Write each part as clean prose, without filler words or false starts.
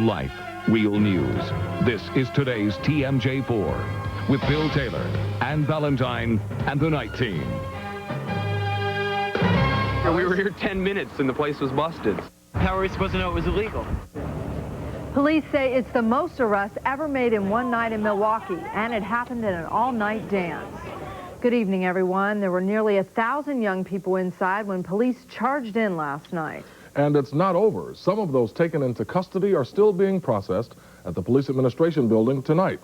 life, real news. This is today's TMJ4 with Bill Taylor, Ann Valentine, and the night team. We were here 10 minutes and the place was busted. How are we supposed to know it was illegal? Police say it's the most arrests ever made in one night in Milwaukee, and it happened at an all-night dance. Good evening, everyone. There were nearly 1,000 young people inside when police charged in last night. And it's not over. Some of those taken into custody are still being processed at the Police Administration Building tonight.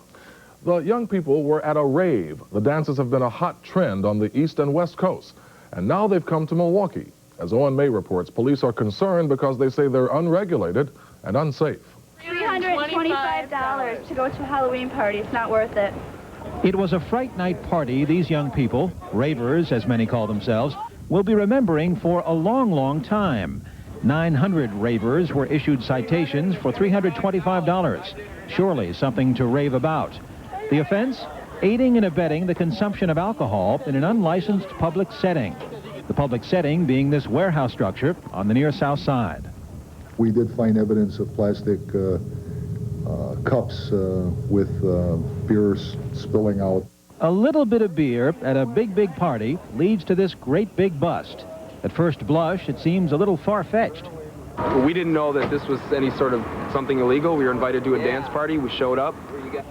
The young people were at a rave. The dances have been a hot trend on the East and West Coast. And now they've come to Milwaukee. As Owen May reports, police are concerned because they say they're unregulated and unsafe. $325 to go to a Halloween party. It's not worth it. It was a fright night party these young people, ravers as many call themselves, will be remembering for a long, long time. 900 ravers were issued citations for $325. Surely something to rave about. The offense? Aiding and abetting the consumption of alcohol in an unlicensed public setting. The public setting being this warehouse structure on the near south side. We did find evidence of plastic cups with beers spilling out. A little bit of beer at a big, big party leads to this great big bust. At first blush, it seems a little far-fetched. We didn't know that this was any sort of something illegal. We were invited to a dance party. We showed up.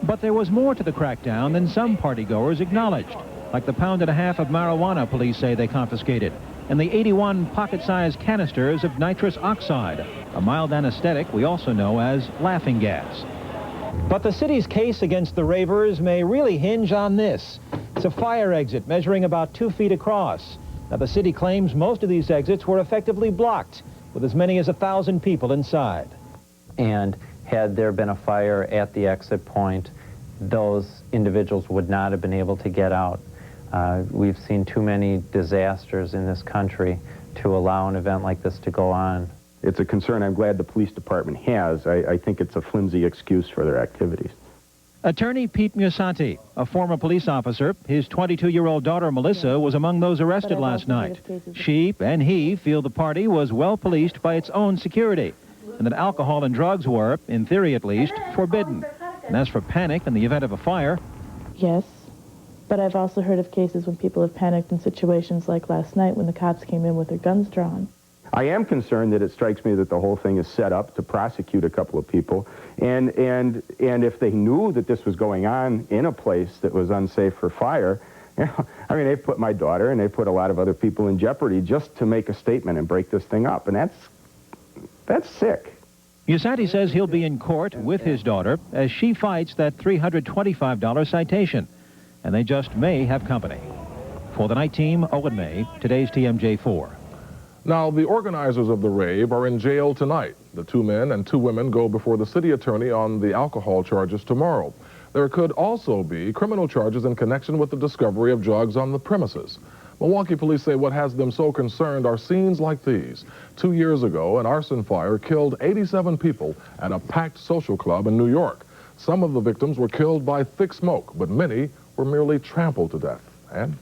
But there was more to the crackdown than some partygoers acknowledged, like the pound and a half of marijuana police say they confiscated, and the 81 pocket-sized canisters of nitrous oxide, a mild anesthetic we also know as laughing gas. But the city's case against the ravers may really hinge on this. It's a fire exit measuring about 2 feet across. Now, the city claims most of these exits were effectively blocked, with as many as 1,000 people inside. And had there been a fire at the exit point, those individuals would not have been able to get out. We've seen too many disasters in this country to allow an event like this to go on. It's a concern I'm glad the police department has. I think it's a flimsy excuse for their activities. Attorney Pete Musanti, a former police officer, his 22-year-old daughter Melissa was among those arrested last night. She and he feel the party was well policed by its own security, and that alcohol and drugs were, in theory at least, forbidden. And as for panic in the event of a fire... Yes, but I've also heard of cases when people have panicked in situations like last night when the cops came in with their guns drawn. I am concerned that it strikes me that the whole thing is set up to prosecute a couple of people, and if they knew that this was going on in a place that was unsafe for fire, you know, I mean, they've put my daughter and they put a lot of other people in jeopardy just to make a statement and break this thing up, and that's sick. Musanti says he'll be in court with his daughter as she fights that $325 citation, and they just may have company. For the night team, Owen May, today's TMJ4. Now, the organizers of the rave are in jail tonight. The 2 men and 2 women go before the city attorney on the alcohol charges tomorrow. There could also be criminal charges in connection with the discovery of drugs on the premises. Milwaukee police say what has them so concerned are scenes like these. 2 years ago, an arson fire killed 87 people at a packed social club in New York. Some of the victims were killed by thick smoke, but many were merely trampled to death. And